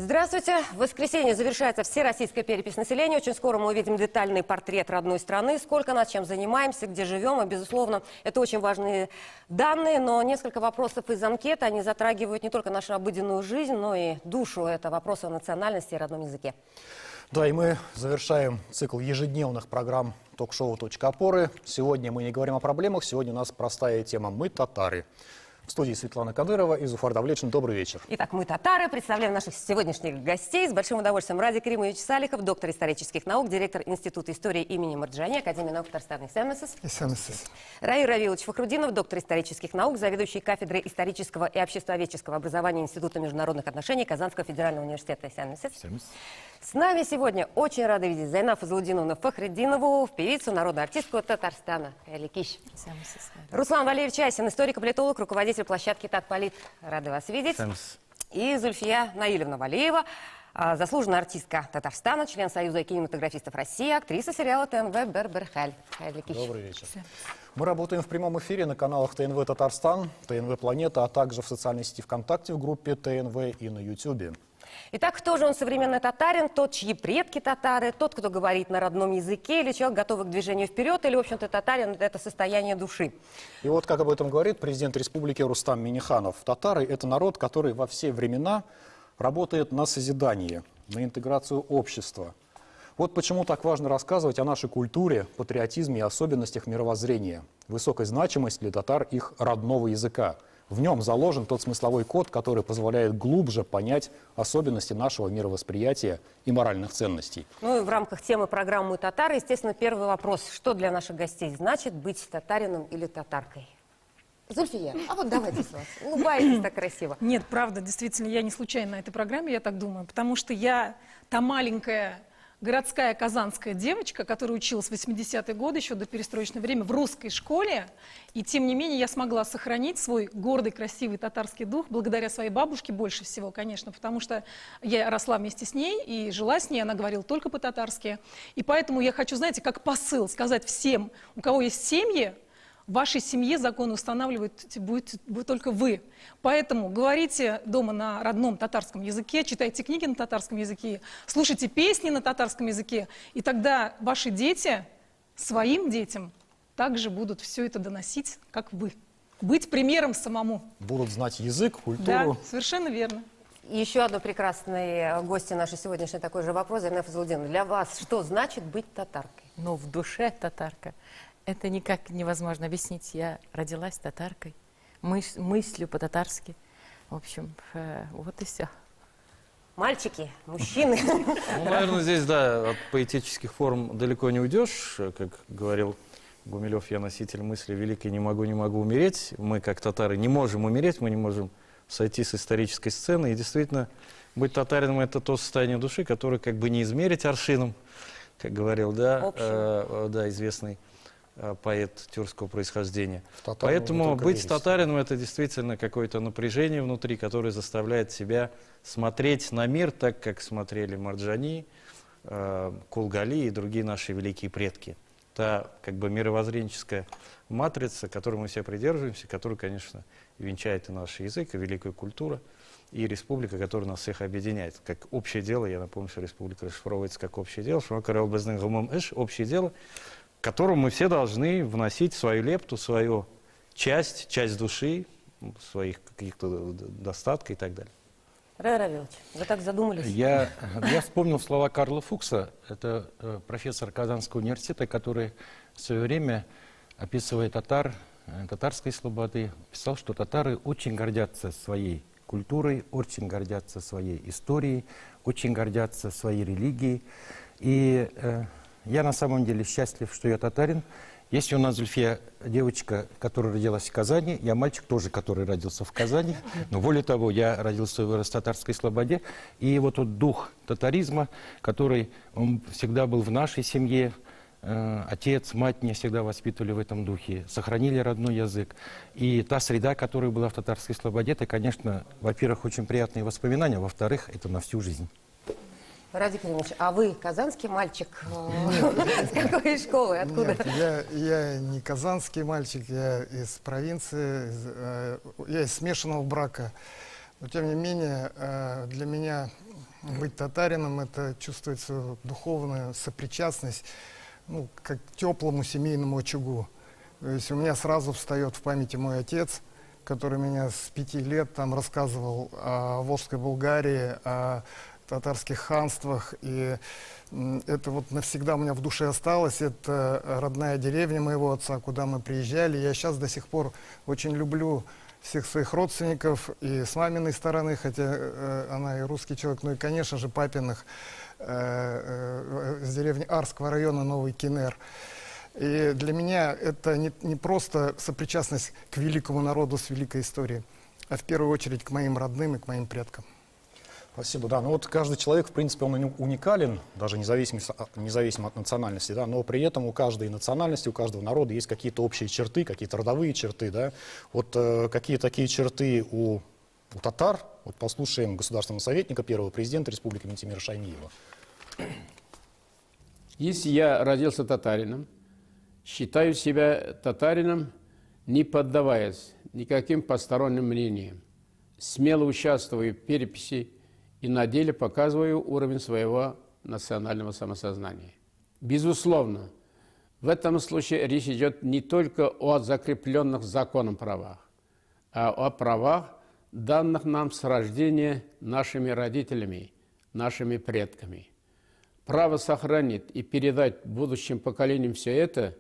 Здравствуйте. В воскресенье завершается всероссийская перепись населения. Очень скоро мы увидим детальный портрет родной страны. Сколько нас чем занимаемся, где живем. И, безусловно, это очень важные данные. Но несколько вопросов из анкеты. Они затрагивают не только нашу обыденную жизнь, но и душу. Это вопросы о национальности и родном языке. Да, и мы завершаем цикл ежедневных программ ток-шоу «Точка опоры». Сегодня мы не говорим о проблемах. Сегодня у нас простая тема «Мы татары». В студии Светлана Кадырова и Зуфар Давлетшин. Добрый вечер. Итак, мы татары. Представляем наших сегодняшних гостей. С большим удовольствием Радик Римович Салихов, доктор исторических наук, директор Института истории имени Марджани, Академии наук Татарстана. Раир Равилович Фахрудинов, доктор исторических наук, заведующий кафедрой исторического и обществоведческого образования Института международных отношений Казанского федерального университета. С нами сегодня очень рады видеть Зайна Фазлудиновну Фахриддинову, певицу, народную артистку Татарстана. Руслан Валерьевич Асин, историк-политолог, руководитель площадки Татполит. Рады вас видеть. И Зульфия Наилевна Валеева, заслуженная артистка Татарстана, член Союза кинематографистов России, актриса сериала ТНВ «Берберхаль». Добрый вечер. Мы работаем в прямом эфире на каналах ТНВ Татарстан, ТНВ Планета, а также в социальной сети ВКонтакте в группе ТНВ и на Ютубе. Итак, кто же он современный татарин? Тот, чьи предки татары, тот, кто говорит на родном языке, или человек, готовый к движению вперед, или, в общем-то, татарин – это состояние души. И вот как об этом говорит президент республики Рустам Минниханов. Татары – это народ, который во все времена работает на созидание, на интеграцию общества. Вот почему так важно рассказывать о нашей культуре, патриотизме и особенностях мировоззрения, высокой значимости для татар их родного языка. В нем заложен тот смысловой код, который позволяет глубже понять особенности нашего мировосприятия и моральных ценностей. Ну и в рамках темы программы «Мы татары», естественно, первый вопрос. Что для наших гостей значит быть татарином или татаркой? Зульфия, а вот давайте с вас. Улыбаетесь так красиво. Нет, правда, действительно, я не случайно на этой программе, я так думаю, потому что я та маленькая городская казанская девочка, которая училась в 80-е годы, еще до перестроечного времени, в русской школе. И тем не менее я смогла сохранить свой гордый, красивый татарский дух благодаря своей бабушке больше всего, конечно, потому что я росла вместе с ней и жила с ней, она говорила только по-татарски. И поэтому я хочу, знаете, как посыл сказать всем, у кого есть семьи, в вашей семье закон устанавливает будет только вы. Поэтому говорите дома на родном татарском языке, читайте книги на татарском языке, слушайте песни на татарском языке, и тогда ваши дети своим детям также будут все это доносить, как вы. Быть примером самому. Будут знать язык, культуру. Да, совершенно верно. Еще одно прекрасный гость нашей сегодняшний такой же вопрос, Зайна Фазлудиновна. Для вас что значит быть татаркой? Ну, в душе татарка. Это никак невозможно объяснить. Я родилась татаркой, мыслю по-татарски. В общем, вот и все. Мальчики, мужчины. Ну, наверное, здесь, да, от поэтических форм далеко не уйдешь. Как говорил Гумилев, я носитель мысли великой, не могу умереть. Мы, как татары, не можем умереть, мы не можем сойти с исторической сцены. И действительно, быть татарином – это то состояние души, которое как бы не измерить аршином, как говорил, да, известный поэт тюркского происхождения. Поэтому быть татарином – это действительно какое-то напряжение внутри, которое заставляет себя смотреть на мир так, как смотрели Марджани, Кулгали и другие наши великие предки. Та как бы мировоззренческая матрица, которой мы все придерживаемся, которая, конечно, венчает и наш язык, и великую культуру, и республика, которая нас всех объединяет. Как общее дело, я напомню, что республика расшифровывается как общее дело, общее дело, к которому мы все должны вносить свою лепту, свою часть души, своих каких-то достатков и так далее. Раир Равилович, вы так задумались? Я вспомнил слова Карла Фукса, это профессор Казанского университета, который в свое время, описывая татарской слободы, писал, что татары очень гордятся своей культурой, очень гордятся своей историей, очень гордятся своей религией. И я на самом деле счастлив, что я татарин. Если у нас Зульфия девочка, которая родилась в Казани, я мальчик тоже, который родился в Казани. Но более того, я родился и вырос в татарской слободе. И вот тот дух татаризма, который он всегда был в нашей семье, отец, мать меня всегда воспитывали в этом духе, сохранили родной язык. И та среда, которая была в татарской слободе, это, конечно, во-первых, очень приятные воспоминания, а во-вторых, это на всю жизнь. Радик Ильич, а вы казанский мальчик? С какой школы? Откуда? Нет, я не казанский мальчик, я из провинции, я из смешанного брака. Но тем не менее, для меня быть татарином — это чувствовать свою духовную сопричастность, ну, как к теплому семейному очагу. То есть у меня сразу встает в памяти мой отец, который меня с 5 лет там рассказывал о Волжской Булгарии, о татарских ханствах. И это вот навсегда у меня в душе осталось. Это родная деревня моего отца, куда мы приезжали. Я сейчас до сих пор очень люблю всех своих родственников и с маминой стороны, хотя она и русский человек, ну и, конечно же, папиных с деревни Арского района Новый Кинер. И для меня это не просто сопричастность к великому народу с великой историей, а в первую очередь к моим родным и к моим предкам. Спасибо, да. Ну вот каждый человек, в принципе, он уникален, даже независимо от национальности, да, но при этом у каждой национальности, у каждого народа есть какие-то общие черты, какие-то родовые черты, да. Вот какие такие черты у татар? Вот послушаем государственного советника, первого президента Республики Ментимира Шаймиева. Если я родился татарином, считаю себя татарином, не поддаваясь никаким посторонним мнениям, смело участвую в переписи и на деле показываю уровень своего национального самосознания. Безусловно, в этом случае речь идет не только о закрепленных законом правах, а о правах, данных нам с рождения нашими родителями, нашими предками. Право сохранить и передать будущим поколениям все это,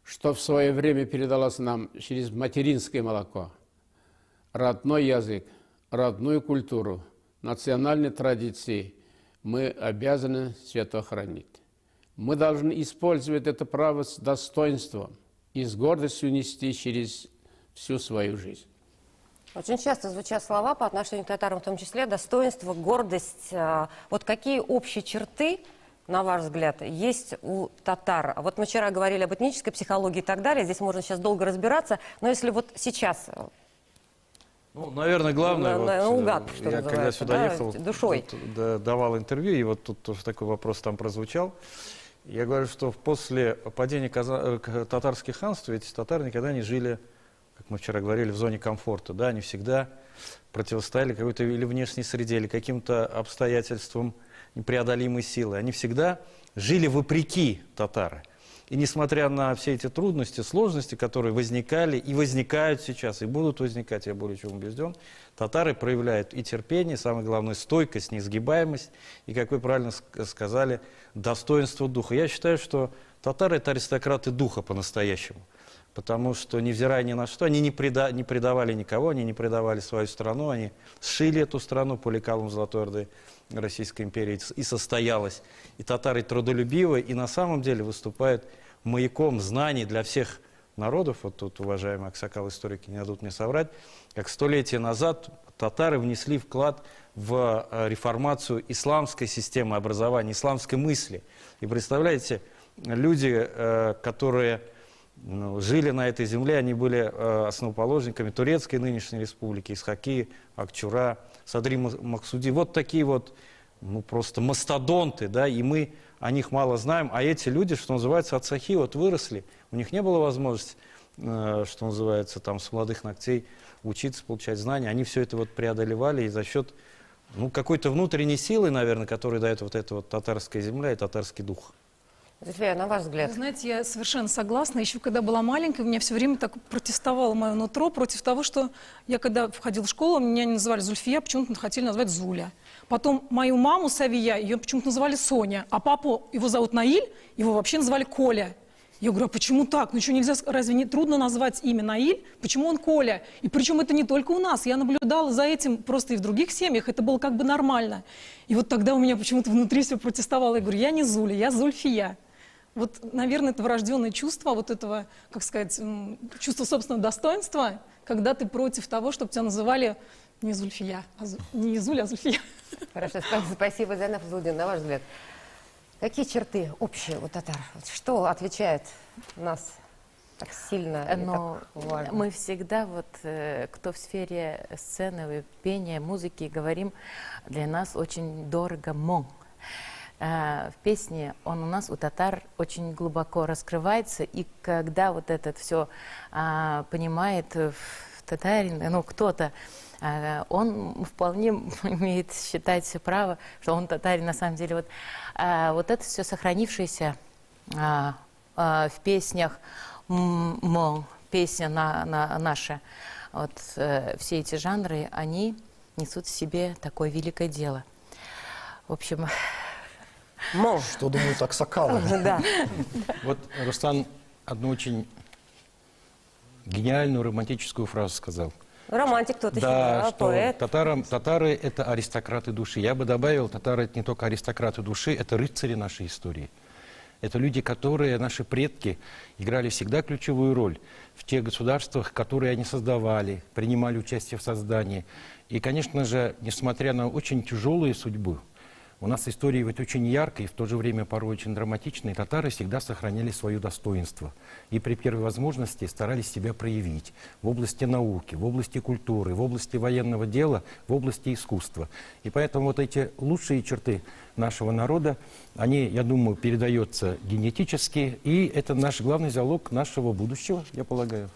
что в свое время передалось нам через материнское молоко, родной язык, родную культуру, национальные традиции, мы обязаны свято хранить. Мы должны использовать это право с достоинством и с гордостью нести через всю свою жизнь. Очень часто звучат слова по отношению к татарам, в том числе достоинство, гордость. Вот какие общие черты, на ваш взгляд, есть у татар? Вот мы вчера говорили об этнической психологии и так далее, здесь можно сейчас долго разбираться, но если вот сейчас... Ну, наверное, главное, наугад, что я когда называется, сюда да, ехал, душой. давал интервью, и вот тут тоже такой вопрос там прозвучал. Я говорю, что после падения татарских ханств эти татары никогда не жили, как мы вчера говорили, в зоне комфорта. Да? Они всегда противостояли какой-то или внешней среде, или каким-то обстоятельствам непреодолимой силы. Они всегда жили вопреки татары. И несмотря на все эти трудности, сложности, которые возникали и возникают сейчас, и будут возникать, я более чем убежден, татары проявляют и терпение, самое главное, стойкость, несгибаемость, и, как вы правильно сказали, достоинство духа. Я считаю, что татары – это аристократы духа по-настоящему, потому что, невзирая ни на что, они не предавали никого, они не предавали свою страну, они сшили эту страну по лекалам Золотой Орды Российской империи и состоялась. И татары трудолюбивые, и на самом деле выступают маяком знаний для всех народов. Вот тут, уважаемые аксакалы-историки, не дадут мне соврать, как столетия назад татары внесли вклад в реформацию исламской системы образования, исламской мысли. И представляете, люди, которые жили на этой земле, они были основоположниками турецкой нынешней республики, Исхаки, Акчура, Садри Максуди. Вот такие вот, ну, просто мастодонты, да, и мы о них мало знаем. А эти люди, что называется, от сахи вот выросли, у них не было возможности, что называется, там с молодых ногтей учиться, получать знания. Они все это вот преодолевали, и за счет, ну, какой-то внутренней силы, наверное, которую дает вот эта вот татарская земля и татарский дух. Зульфия, на ваш взгляд? Вы знаете, я совершенно согласна. Еще когда была маленькая, у меня все время так протестовало мое нутро против того, что я, когда входила в школу, меня не называли Зульфия, почему-то хотели назвать Зуля. Потом мою маму Савия, ее почему-то называли Соня, а папу, его зовут Наиль, его вообще называли Коля. Я говорю, а почему так? Ну что, нельзя, разве не трудно назвать имя Наиль? Почему он Коля? И причем это не только у нас. Я наблюдала за этим просто и в других семьях. Это было как бы нормально. И вот тогда у меня почему-то внутри все протестовало. Я говорю, я не Зуля, я Зульфия. Вот, наверное, это врожденное чувство вот этого, как сказать, чувство собственного достоинства, когда ты против того, чтобы тебя называли не Зульфия, не Зуля, а Зульфия. Хорошо, спасибо, Зайнаб Зудин. На ваш взгляд, какие черты общие у татар? Что отличает нас так сильно и Но так важно? мы всегда, вот, кто в сфере сцены, пения, музыки, говорим, для нас очень дорого мон. В песне он у нас, у татар, очень глубоко раскрывается, и когда вот это все понимает в татарин, ну, кто-то, он вполне имеет считать право, что он татарин на самом деле. Вот это все сохранившееся в песнях, песня наша, вот все эти жанры, они несут в себе такое великое дело. В общем... Что думают аксакалы? Да. Вот Рустам одну очень гениальную романтическую фразу сказал. Романтик тут еще, Да, что поэт. татары – это аристократы души. Я бы добавил, татары – это не только аристократы души, это рыцари нашей истории. Это люди, которые, наши предки, играли всегда ключевую роль в тех государствах, которые они создавали, принимали участие в создании. И, конечно же, несмотря на очень тяжелую судьбу, у нас история ведь очень яркая и в то же время порой очень драматичная. Татары всегда сохраняли свое достоинство. И при первой возможности старались себя проявить в области науки, в области культуры, в области военного дела, в области искусства. И поэтому вот эти лучшие черты нашего народа, они, я думаю, передаются генетически. И это наш главный залог нашего будущего, я полагаю.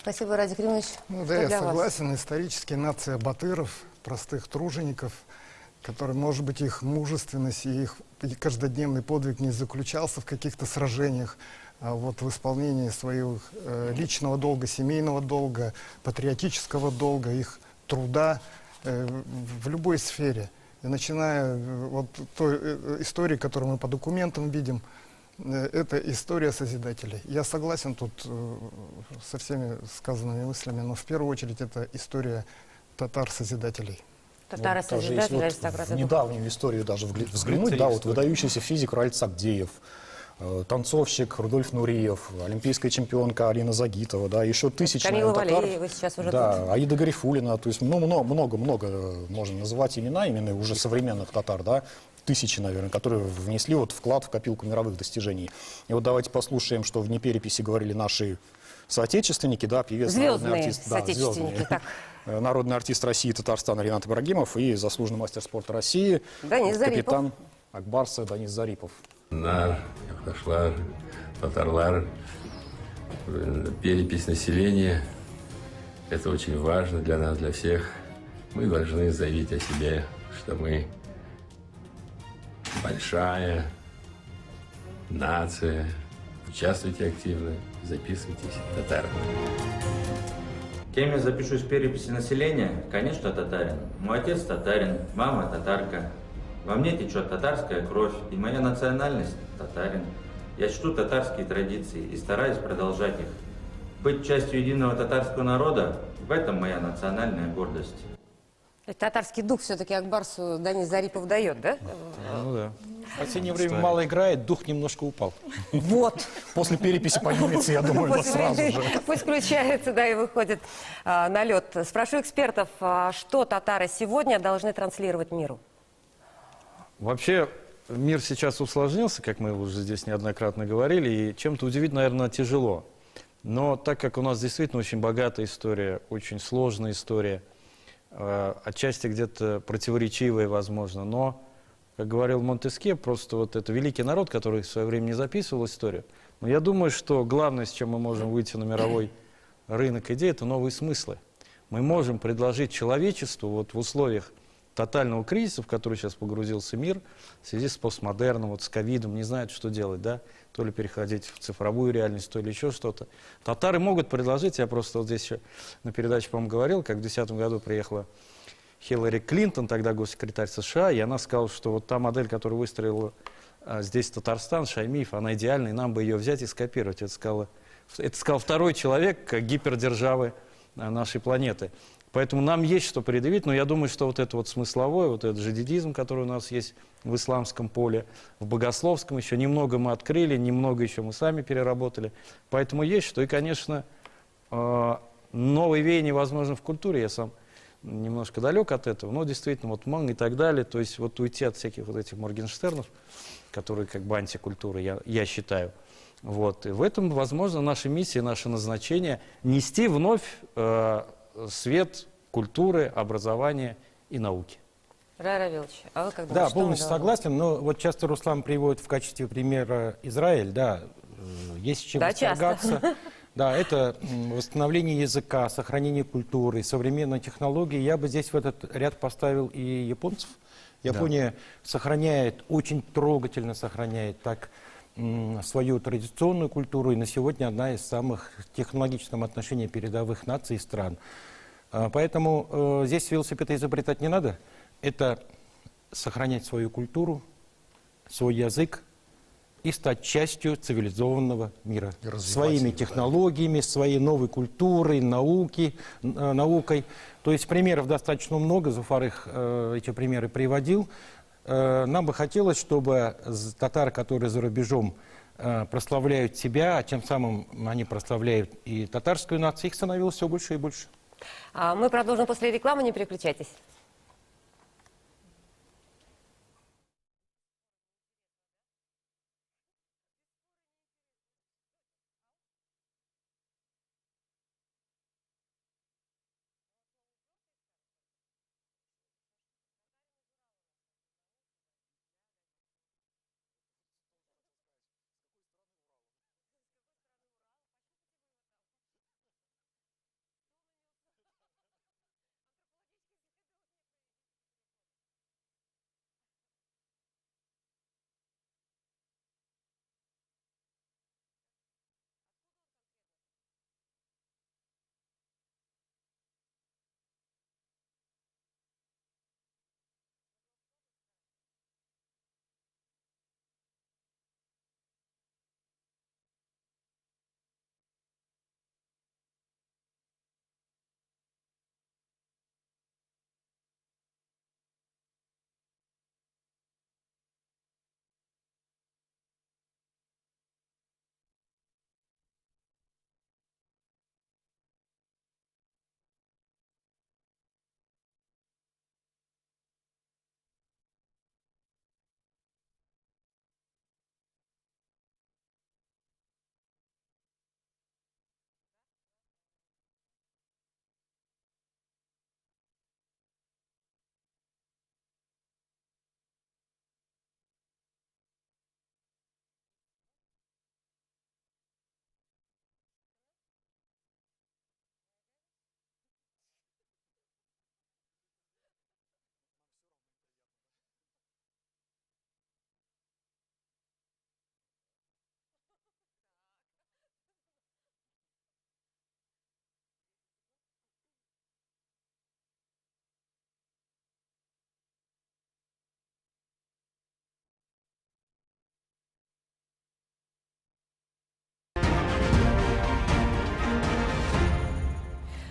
Спасибо, Радик Римович. Ну Что да, я для вас? согласен. Исторически нация батыров, простых тружеников, которые, может быть, их мужественность и их каждодневный подвиг не заключался в каких-то сражениях, а вот в исполнении своего личного долга, семейного долга, патриотического долга, их труда в любой сфере. И начиная вот той истории, которую мы по документам видим, это история Созидателей. Я согласен тут со всеми сказанными мыслями, но в первую очередь это история татар-Созидателей. Татары Даже если созидатели, вот аристократы в духа. недавнюю историю даже взглянуть, да, вот выдающийся физик Раиль Цагдеев, танцовщик Рудольф Нуриев, олимпийская чемпионка Алина Загитова, да, еще тысячи, Камила наверное, татар. Валеева сейчас уже Да, Аида Гарифуллина, то есть много можно называть имена именно уже современных татар, да, тысячи, наверное, которые внесли вот вклад в копилку мировых достижений. И вот давайте послушаем, что в непереписи говорили наши соотечественники, да, певец, Звездные народный артист, да, соотечественники, звездные. так. Народный артист России и Татарстана Ринат Ибрагимов и заслуженный мастер спорта России, Данис Зарипов. капитан Акбарса Данис Зарипов. Якташлар, татарлар, перепись населения. Это очень важно для нас, для всех. Мы должны заявить о себе, что мы большая нация. Участвуйте активно, записывайтесь татарами. Кем я запишусь в переписи населения? Конечно, татарин. Мой отец татарин, мама татарка. Во мне течет татарская кровь, и моя национальность – татарин. Я чту татарские традиции и стараюсь продолжать их. Быть частью единого татарского народа – в этом моя национальная гордость. Татарский дух все-таки Акбарсу Данис Зарипов дает, да? Ну да. В последнее время мало играет, дух немножко упал. Вот. После переписи поднимется, я думаю, да, сразу же. Пусть включается, да, и выходит на лед. Спрошу экспертов, что татары сегодня должны транслировать миру? Вообще, мир сейчас усложнился, как мы уже здесь неоднократно говорили, и чем-то удивить, наверное, тяжело. Но так как у нас действительно очень богатая история, очень сложная история, отчасти где-то противоречивая, возможно, но, как говорил Монтескье, просто вот это великий народ, который в свое время не записывал историю. Но я думаю, что главное, с чем мы можем выйти на мировой рынок идей, это новые смыслы. Мы можем предложить человечеству вот в условиях тотального кризиса, в который сейчас погрузился мир, в связи с постмодерном, вот с ковидом, не знают, что делать, да, то ли переходить в цифровую реальность, то ли еще что-то. Татары могут предложить, я просто вот здесь еще на передаче, по-моему, говорил, как в 2010 году приехала Хиллари Клинтон, тогда госсекретарь США, и она сказала, что вот та модель, которую выстроила здесь Татарстан, Шаймиев, она идеальна, и нам бы ее взять и скопировать. Это сказал второй человек гипердержавы нашей планеты. Поэтому нам есть что предъявить, но я думаю, что вот это вот смысловое, вот этот жидидизм, который у нас есть в исламском поле, в богословском, еще немного мы открыли, немного еще мы сами переработали. Поэтому есть что. И, конечно, новые веяния, возможно, в культуре. Я сам немножко далек от этого, но действительно, вот Ман и так далее, то есть вот уйти от всяких вот этих Моргенштернов, которые как бы антикультура, я считаю. Вот. И в этом, возможно, наша миссия, наше назначение – нести вновь свет культуры, образования и науки. Рай Равилович, а вы как думаете? Да, что мы полностью должны? согласен, но вот часто Руслан приводит в качестве примера Израиль, да, есть чем Да, восторгаться. Да, это восстановление языка, сохранение культуры, современной технологии. Я бы здесь в этот ряд поставил и японцев. Япония сохраняет, очень трогательно сохраняет так свою традиционную культуру, и на сегодня одна из самых в технологическом отношении передовых наций и стран. Поэтому здесь велосипед изобретать не надо. Это сохранять свою культуру, свой язык и стать частью цивилизованного мира. Своими технологиями, своей новой культурой, наукой. То есть примеров достаточно много, Зуфар их, эти примеры приводил. Нам бы хотелось, чтобы татары, которые за рубежом прославляют себя, а тем самым они прославляют и татарскую нацию, их становилось все больше и больше. Мы продолжим после рекламы, не переключайтесь.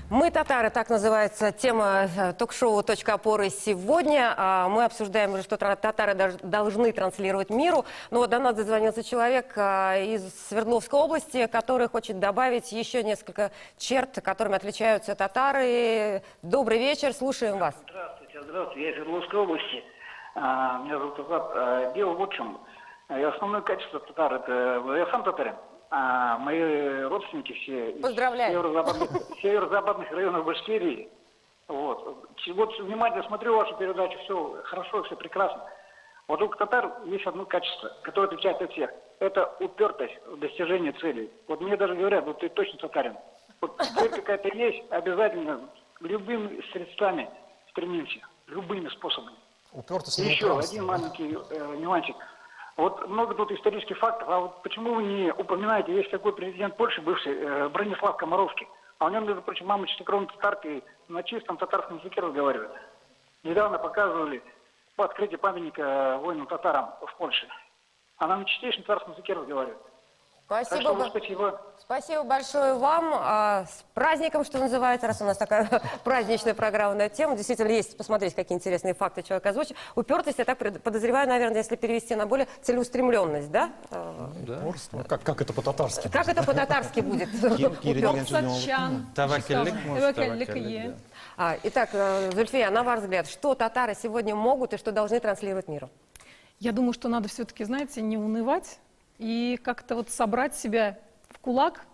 Мы татары, так называется тема ток-шоу «Точка опоры» сегодня. Мы обсуждаем, что татары должны транслировать миру. Но вот до нас дозвонился человек из Свердловской области, который хочет добавить еще несколько черт, которыми отличаются татары. Добрый вечер, слушаем вас. Здравствуйте, я из Свердловской области. Меня зовут Азат. Дело вот в чем. Основное качество татар – это я сам татарин. А мои родственники все из северо-западных районов Башкирии. Вот внимательно смотрю вашу передачу, все хорошо, все прекрасно. Вот у татар есть одно качество, которое отличает от всех. Это упертость в достижении целей. Вот мне даже говорят, вот ты точно татарин. Вот цель какая-то есть, обязательно любыми средствами стремимся, любыми способами. Упертость. Еще один маленький нюансик. Вот много тут исторических фактов, а вот почему вы не упоминаете, есть такой президент Польши, бывший, Бронислав Комаровский, а у него, между прочим, мама чистокровной татарка и на чистом татарском языке разговаривает. Недавно показывали по открытию памятника воинам-татарам в Польше. Она на чистейшем татарском языке разговаривает. Спасибо большое вам. С праздником, что называется, раз у нас такая праздничная программа на эту тему. Действительно, есть посмотреть, какие интересные факты человек озвучил. Упертость, я так подозреваю, наверное, если перевести на более целеустремленность, да? Да. Как это по-татарски? Как это по-татарски будет? Итак, Зульфия, на ваш взгляд, что татары сегодня могут и что должны транслировать миру? Я думаю, что надо все-таки, знаете, не унывать и как-то вот собрать себя в кулак.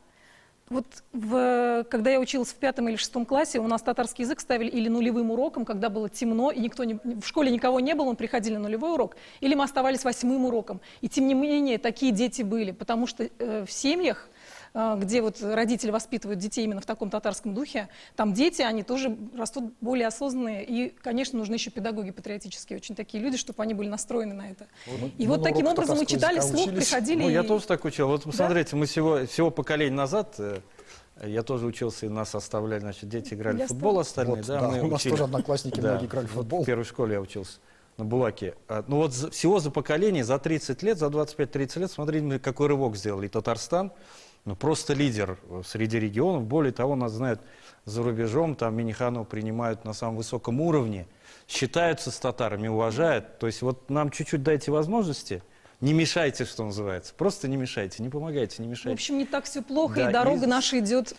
Вот когда я училась в 5 или 6 классе, у нас татарский язык ставили или нулевым уроком, когда было темно, и в школе никого не было, мы приходили на нулевой урок, или мы оставались 8-м уроком. И тем не менее, такие дети были, потому что в семьях где вот родители воспитывают детей именно в таком татарском духе, там дети, они тоже растут более осознанные. И, конечно, нужны еще педагоги патриотические, очень такие люди, чтобы они были настроены на это. И вот таким образом мы читали вслух, приходили. Ну, я и- тоже так учил. Вот посмотрите, мы всего поколение назад, я тоже учился, и нас оставляли, значит, дети играли в футбол остальные. Вот, да, да, мы у нас учили. тоже одноклассники Да, многие играли в вот футбол. в первой школе я учился на Булаке. Ну вот всего за поколение, за 30 лет, за 25-30 лет, смотрите, какой рывок сделали. И Татарстан, ну просто лидер среди регионов. Более того, нас знают за рубежом, там Миниханова принимают на самом высоком уровне, считаются с татарами, уважают. То есть вот нам чуть-чуть дайте возможности. Не мешайте, что называется. Просто не мешайте, не помогайте, не В мешайте. общем, не так все плохо, Да, и дорога и- наша идет.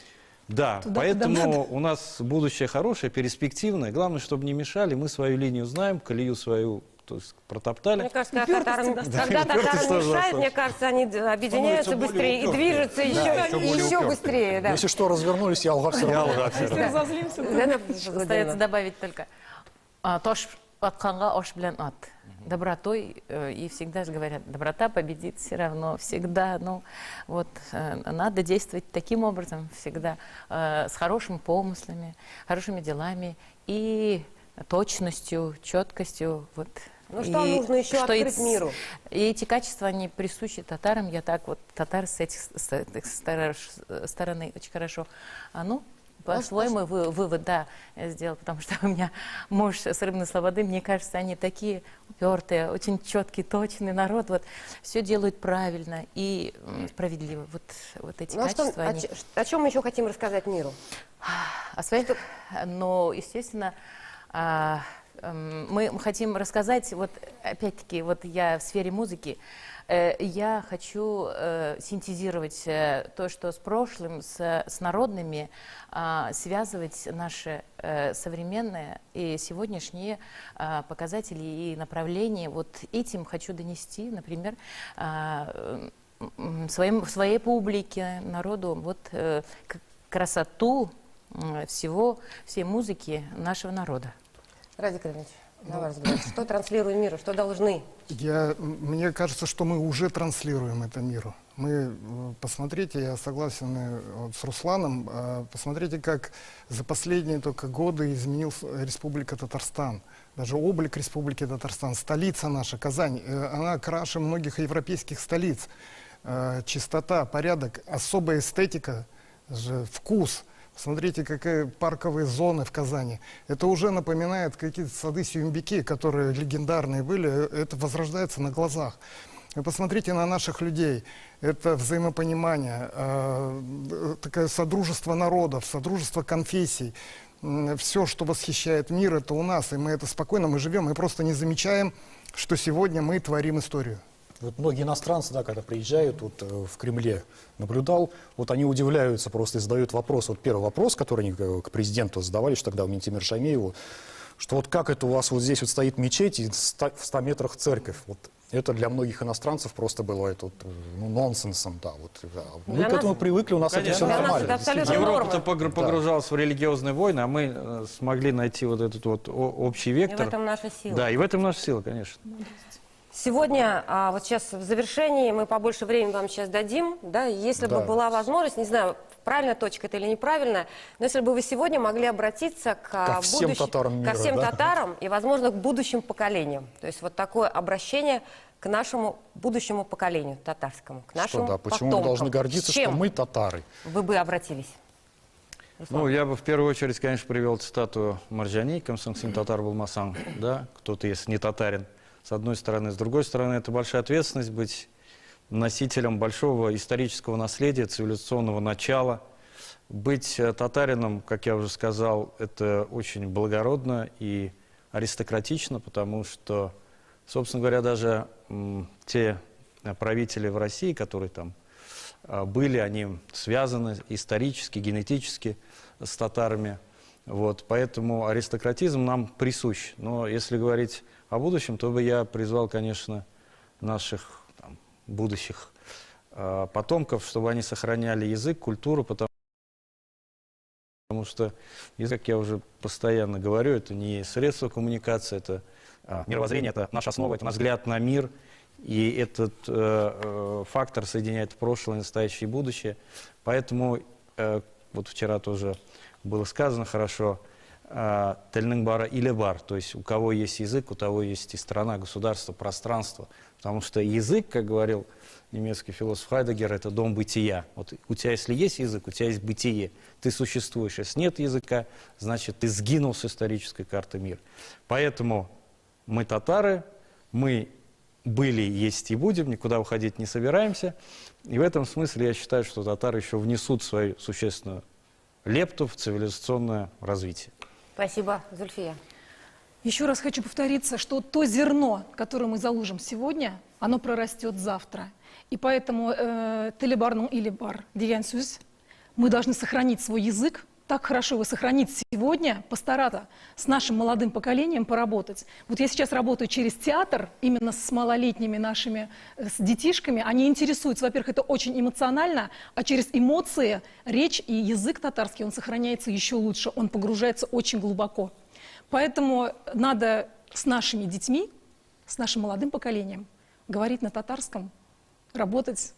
Да, туда, куда поэтому надо. у нас будущее хорошее, перспективное. Главное, чтобы не мешали. Мы свою линию знаем, колею свою, то есть, протоптали. Мне кажется, когда Упертости татарам, достаточно. когда татарам Упертость тоже мешает, достаточно. мне кажется, они объединяются более быстрее и упертые. движутся Да, еще быстрее. Да. Если что, развернулись, я алга все равно. Если разозлимся, то- Лена Остается Гуденова. добавить только тош атканга ош белян ат. Добротой, и всегда же говорят, доброта победит все равно, всегда, ну, вот, надо действовать таким образом всегда, с хорошими помыслами, хорошими делами и точностью, четкостью, вот. Ну, что И нужно еще что открыть эти- миру? И эти качества, они присущи татарам, я так вот, татары с этой стороны очень хорошо, по-своему вывод, да, сделал, потому что у меня муж с Рыбной Слободы, мне кажется, они такие упертые, очень четкий, точный народ, вот, все делают правильно и справедливо. Вот эти Ну, а что- качества, они... о чем мы еще хотим рассказать миру? О своих, но, естественно, мы хотим рассказать, вот опять-таки, вот я в сфере музыки, я хочу синтезировать то, что с прошлым, с народными, связывать наши современные и сегодняшние показатели и направления. Вот этим хочу донести, например, своей публике, народу, вот красоту всей музыки нашего народа. Радик Ильич, на ваш взгляд, что транслируем миру, что должны? Мне кажется, что мы уже транслируем это миру. Посмотрите, я согласен вот с Русланом, посмотрите, как за последние только годы изменилась Республика Татарстан. Даже облик Республики Татарстан, столица наша, Казань, она краше многих европейских столиц. Чистота, порядок, особая эстетика, вкус. Смотрите, какие парковые зоны в Казани. Это уже напоминает какие-то сады Сюмбики, которые легендарные были. Это возрождается на глазах. Вы посмотрите на наших людей. Это взаимопонимание, такое содружество народов, содружество конфессий. Все, что восхищает мир, это у нас. И мы это спокойно, мы живем, мы просто не замечаем, что сегодня мы творим историю. Вот многие иностранцы, да, когда приезжают вот, в Кремле, наблюдал, вот они удивляются просто и задают вопрос. Вот первый вопрос, который они к президенту задавали, что тогда у Минтимира Шаймееву, что вот как это у вас вот здесь вот стоит мечеть и в 100 метрах церковь. Вот это для многих иностранцев просто было это, вот, нонсенсом. Да, вот, да. Мы Для к этому нас- привыкли, у нас это Конечно. все Для нас нормально. это абсолютно действительно. Европа-то норма. погружалась в религиозные войны, а мы смогли найти вот этот вот общий И в вектор. этом наша сила. Да, и в этом наша сила, конечно. Сегодня, вот сейчас в завершении, мы побольше времени вам сейчас дадим, да, если бы Да. была возможность, не знаю, правильная точка это или неправильно, но если бы вы сегодня могли обратиться Ко всем татарам мира, ко всем да? татарам и, возможно, к будущим поколениям. То есть вот такое обращение к нашему будущему поколению татарскому, к нашим Что, да, почему мы потомкам. должны гордиться, С чем что мы татары? вы бы обратились? Ну, я бы в первую очередь, конечно, привел цитату Марджани, «Камсансин татар был масан», да, кто-то, если не татарин, с одной стороны. С другой стороны, это большая ответственность быть носителем большого исторического наследия, цивилизационного начала. Быть татарином, как я уже сказал, это очень благородно и аристократично, потому что, собственно говоря, даже те правители в России, которые там были, они связаны исторически, генетически с татарами. Вот, поэтому аристократизм нам присущ. Но если говорить о будущем, то бы я призвал, конечно, наших там, будущих потомков, чтобы они сохраняли язык, культуру, потому что язык, как я уже постоянно говорю, это не средство коммуникации, это мировоззрение, это наша основа, это наш взгляд на мир. И этот фактор соединяет прошлое, настоящее и будущее. Поэтому, вот вчера тоже было сказано хорошо, «Тельнинг бара или бар», то есть у кого есть язык, у того есть и страна, государство, пространство. Потому что язык, как говорил немецкий философ Хайдеггер, это дом бытия. Вот у тебя, если есть язык, у тебя есть бытие. Ты существуешь. Если нет языка, значит, ты сгинул с исторической карты мира. Поэтому мы татары, мы были, есть и будем, никуда уходить не собираемся. И в этом смысле я считаю, что татары еще внесут свою существенную лепту в цивилизационное развитие. Спасибо, Зульфия. Еще раз хочу повториться, что то зерно, которое мы заложим сегодня, оно прорастет завтра. И поэтому телебарну или бар дигенсюз, мы должны сохранить свой язык, так хорошо его сохранить сегодня, постараться с нашим молодым поколением поработать. Вот я сейчас работаю через театр, именно с малолетними нашими, с детишками. Они интересуются, во-первых, это очень эмоционально, а через эмоции речь и язык татарский, он сохраняется еще лучше, он погружается очень глубоко. Поэтому надо с нашими детьми, с нашим молодым поколением говорить на татарском, работать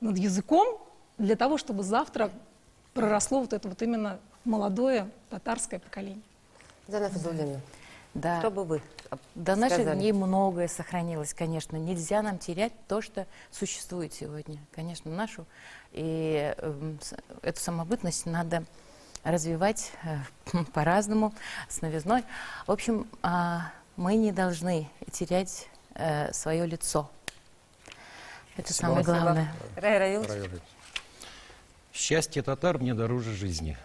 над языком для того, чтобы завтра проросло вот это вот именно молодое татарское поколение. Занна Фазуллина, Да. что бы вы До наших сказали? дней многое сохранилось, конечно. Нельзя нам терять то, что существует сегодня. Конечно, нашу. И эту самобытность надо развивать по-разному, с новизной. В общем, мы не должны терять свое лицо. Это самое главное. Рай Равилович. Счастье татар мне дороже жизни.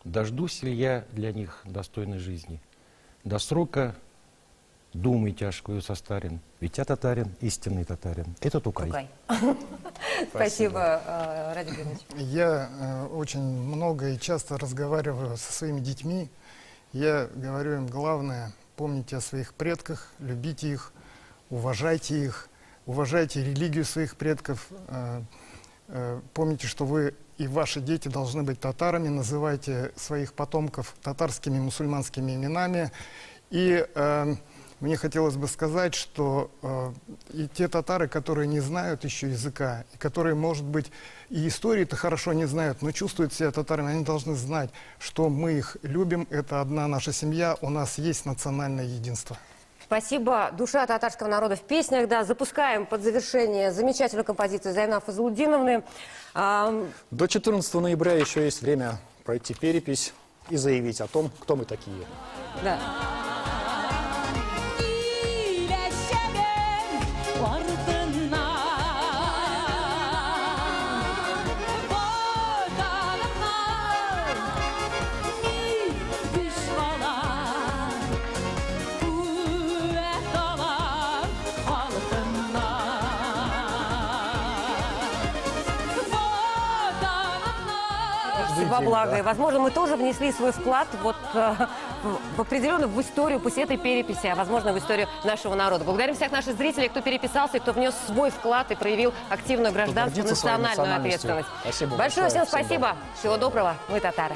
Дождусь ли я для них достойной жизни? До срока думай тяжкую состарен, ведь я татарин, истинный татарин. Это Тукай. Тукай. Спасибо, Радик Георгиевич. Я очень много и часто разговариваю со своими детьми. Я говорю им, главное, помните о своих предках, любите их, уважайте религию своих предков. Помните, что вы и ваши дети должны быть татарами, называйте своих потомков татарскими мусульманскими именами. И мне хотелось бы сказать, что и те татары, которые не знают еще языка, и которые, может быть, и истории-то хорошо не знают, но чувствуют себя татарами, они должны знать, что мы их любим, это одна наша семья, у нас есть национальное единство. Спасибо. Душа татарского народа в песнях. Да, запускаем под завершение замечательную композицию Зайна Фазлудиновны. До 14 ноября еще есть время пройти перепись и заявить о том, кто мы такие. Да. Во благо. И, возможно, мы тоже внесли свой вклад вот, в определенную в историю, пусть этой переписи, а возможно, в историю нашего народа. Благодарим всех наших зрителей, кто переписался, и кто внес свой вклад и проявил активную гражданскую национальную ответственность. Спасибо Большое всем спасибо. Всего доброго. Мы татары.